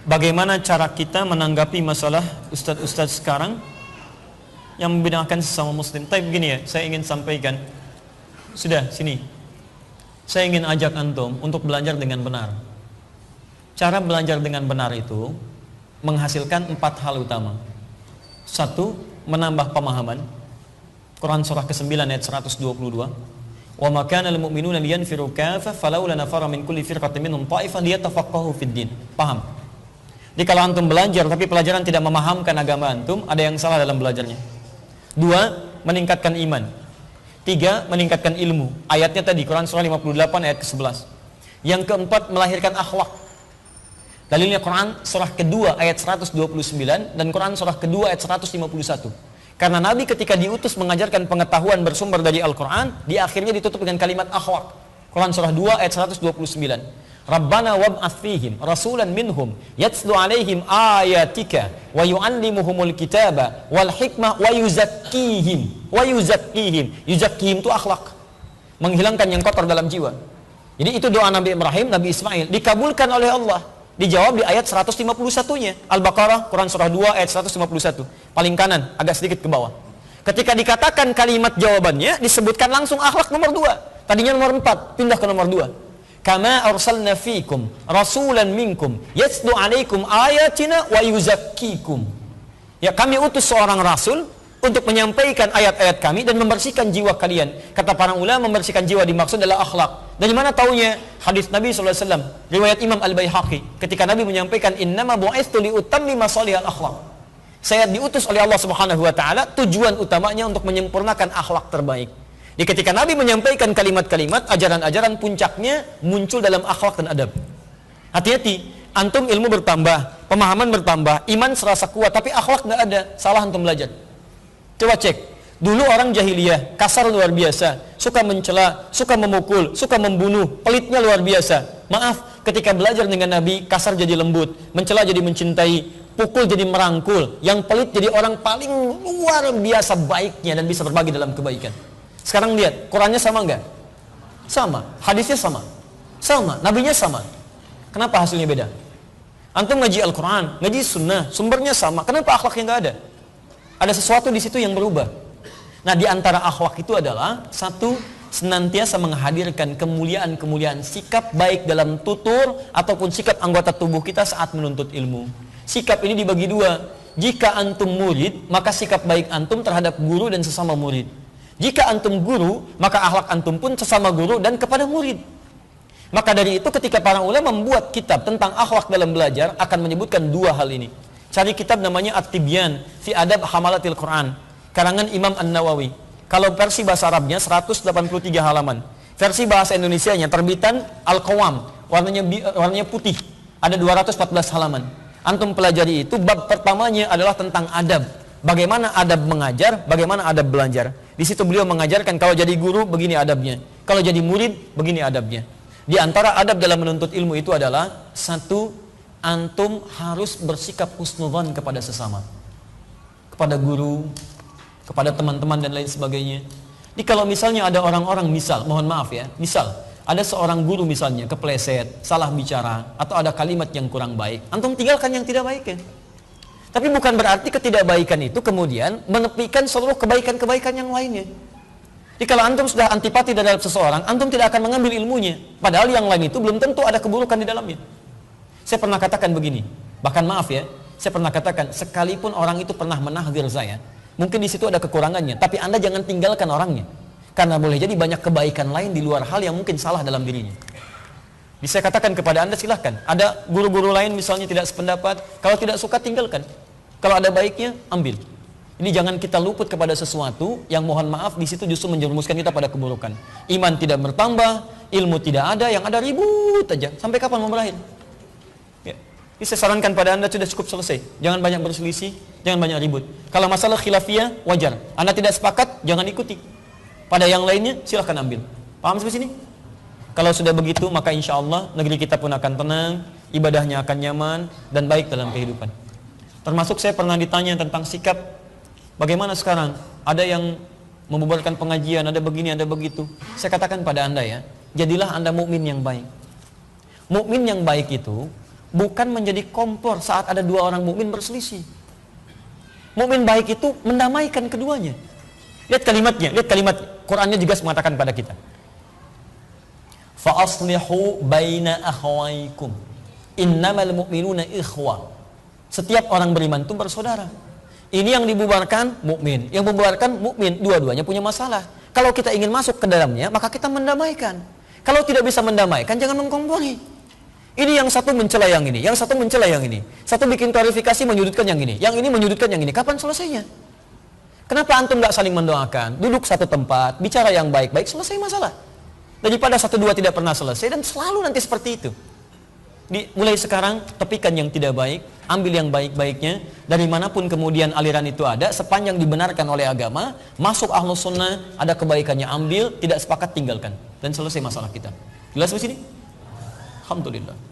bagaimana cara kita menanggapi masalah ustadz-ustadz sekarang yang membinakan sesama muslim. Tapi begini ya, saya ingin sampaikan. Sudah, sini. Saya ingin ajak antum untuk belajar dengan benar. Cara belajar dengan benar itu menghasilkan 4 hal utama. 1, menambah pemahaman. Quran surah ke-9 ayat 122. Wa ma kana lil mu'minuna liyanfiru kaffah falawla nafara min kulli firqatin minhum ta'ifatan liyatafaqahu fid din. Paham? Jadi kalau antum belajar tapi pelajaran tidak memahamkan agama antum, ada yang salah dalam belajarnya. 2, meningkatkan iman. 3, meningkatkan ilmu. Ayatnya tadi Quran surah 58 ayat ke-11. Yang keempat, melahirkan akhlak. Dalilnya Quran surah kedua ayat 129 dan Quran surah kedua ayat 151. Karena Nabi ketika diutus mengajarkan pengetahuan bersumber dari Al-Quran, di akhirnya ditutup dengan kalimat akhlak. Quran surah 2 ayat 129. Rabbana wab'ats fihim rasulan minhum yatslu alaihim ayatika wa yu'allimuhumul kitaba wal hikmah wa yuzakkihim. Yuzakkihim itu akhlak, menghilangkan yang kotor dalam jiwa. Jadi itu doa Nabi Ibrahim, Nabi Ismail dikabulkan oleh Allah. Dijawab di ayat 151-nya. Al-Baqarah Quran surah 2 ayat 151. Paling kanan, agak sedikit ke bawah. Ketika dikatakan kalimat jawabannya, disebutkan langsung akhlak nomor 2. Tadinya nomor 4, pindah ke nomor 2. Kama arsalna fikum rasulan minkum yatslu alaikum ayatina wa yuzakkikum. Ya, kami utus seorang rasul untuk menyampaikan ayat-ayat kami dan membersihkan jiwa kalian. Kata para ulama, membersihkan jiwa dimaksud adalah akhlak. Dari mana taunya? Hadis Nabi SAW, riwayat Imam Al-Baihaqi, ketika Nabi menyampaikan innama bu'istu liutammima shalihal akhlak. Saya diutus oleh Allah Subhanahu wa taala, tujuan utamanya untuk menyempurnakan akhlak terbaik. Jadi ketika Nabi menyampaikan kalimat-kalimat, ajaran-ajaran, puncaknya muncul dalam akhlak dan adab. Hati-hati, antum ilmu bertambah, pemahaman bertambah, iman serasa kuat, tapi akhlak nggak ada, salah antum belajar. Coba cek, dulu orang jahiliyah kasar luar biasa, suka mencela, suka memukul, suka membunuh, pelitnya luar biasa. Maaf, ketika belajar dengan Nabi, kasar jadi lembut, mencela jadi mencintai, pukul jadi merangkul, yang pelit jadi orang paling luar biasa baiknya dan bisa berbagi dalam kebaikan. Sekarang lihat, Qurannya sama enggak? Sama. Hadisnya sama. Sama. Nabinya sama. Kenapa hasilnya beda? Antum ngaji Al-Quran, ngaji Sunnah, sumbernya sama. Kenapa akhlaknya enggak ada? Ada sesuatu di situ yang berubah. Nah, di antara akhlak itu adalah 1, senantiasa menghadirkan kemuliaan-kemuliaan sikap baik dalam tutur ataupun sikap anggota tubuh kita saat menuntut ilmu. Sikap ini dibagi 2. Jika antum murid, maka sikap baik antum terhadap guru dan sesama murid. Jika antum guru, maka akhlak antum pun sesama guru dan kepada murid. Maka dari itu ketika para ulama membuat kitab tentang akhlak dalam belajar, akan menyebutkan 2 hal ini. Cari kitab namanya At-Tibyan fi Adab Hamalatil Quran, karangan Imam An-Nawawi. Kalau versi bahasa Arabnya 183 halaman. Versi bahasa Indonesianya terbitan Al-Qawam, warnanya putih, ada 214 halaman. Antum pelajari itu, bab pertamanya adalah tentang adab. Bagaimana adab mengajar, bagaimana adab belajar. Di situ beliau mengajarkan kalau jadi guru begini adabnya, kalau jadi murid begini adabnya. Di antara adab dalam menuntut ilmu itu adalah 1, antum harus bersikap husnudzon kepada sesama, kepada guru, kepada teman-teman dan lain sebagainya. Jadi kalau misalnya ada orang-orang, misal, mohon maaf ya, misal ada seorang guru misalnya kepleset, salah bicara, atau ada kalimat yang kurang baik, antum tinggalkan yang tidak baik ya. Tapi bukan berarti ketidakbaikan itu kemudian menepikan seluruh kebaikan-kebaikan yang lainnya. Jadi kalau antum sudah antipati terhadap seseorang, antum tidak akan mengambil ilmunya. Padahal yang lain itu belum tentu ada keburukan di dalamnya. Saya pernah katakan begini, bahkan maaf ya, saya pernah katakan, sekalipun orang itu pernah menahdir saya, mungkin di situ ada kekurangannya, tapi Anda jangan tinggalkan orangnya. Karena boleh jadi banyak kebaikan lain di luar hal yang mungkin salah dalam dirinya. Bisa saya katakan kepada Anda, silahkan. Ada guru-guru lain misalnya tidak sependapat, kalau tidak suka tinggalkan. Kalau ada baiknya, ambil. Ini jangan kita luput kepada sesuatu yang mohon maaf di situ justru menjerumuskan kita pada keburukan. Iman tidak bertambah, ilmu tidak ada, yang ada ribut aja. Sampai kapan mau berakhir? Ya. Jadi saya sarankan pada Anda sudah cukup selesai. Jangan banyak berselisih, jangan banyak ribut. Kalau masalah khilafiyah, wajar. Anda tidak sepakat, jangan ikuti. Pada yang lainnya, silahkan ambil. Paham sampai sini? Kalau sudah begitu, maka insya Allah negeri kita pun akan tenang, ibadahnya akan nyaman, dan baik dalam kehidupan. Termasuk saya pernah ditanya tentang sikap, bagaimana sekarang? Ada yang membubarkan pengajian, ada begini, ada begitu. Saya katakan pada Anda ya, jadilah Anda mukmin yang baik. Mukmin yang baik itu bukan menjadi kompor saat ada dua orang mukmin berselisih. Mukmin baik itu mendamaikan keduanya. Lihat kalimatnya, lihat kalimat Qur'annya juga mengatakan pada kita. Fa aslihu baina akhawaykum. Innamal mu'minuna ikhwah. Setiap orang beriman itu bersaudara. Ini yang dibubarkan mukmin, yang membubarkan mukmin, dua-duanya punya masalah. Kalau kita ingin masuk ke dalamnya, maka kita mendamaikan. Kalau tidak bisa mendamaikan, jangan mengkompori. Ini yang satu mencela yang ini, yang satu mencela yang ini. Satu bikin klarifikasi menyudutkan yang ini, yang ini menyudutkan yang ini. Kapan selesainya? Kenapa antum nggak saling mendoakan? Duduk satu tempat, bicara yang baik-baik, selesai masalah. Daripada satu dua tidak pernah selesai dan selalu nanti seperti itu. Mulai sekarang tepikan yang tidak baik, ambil yang baik-baiknya. Dari manapun kemudian aliran itu ada, sepanjang dibenarkan oleh agama, masuk Ahlus Sunnah, ada kebaikannya ambil, tidak sepakat tinggalkan, dan selesai masalah kita. Jelas di sini? Alhamdulillah.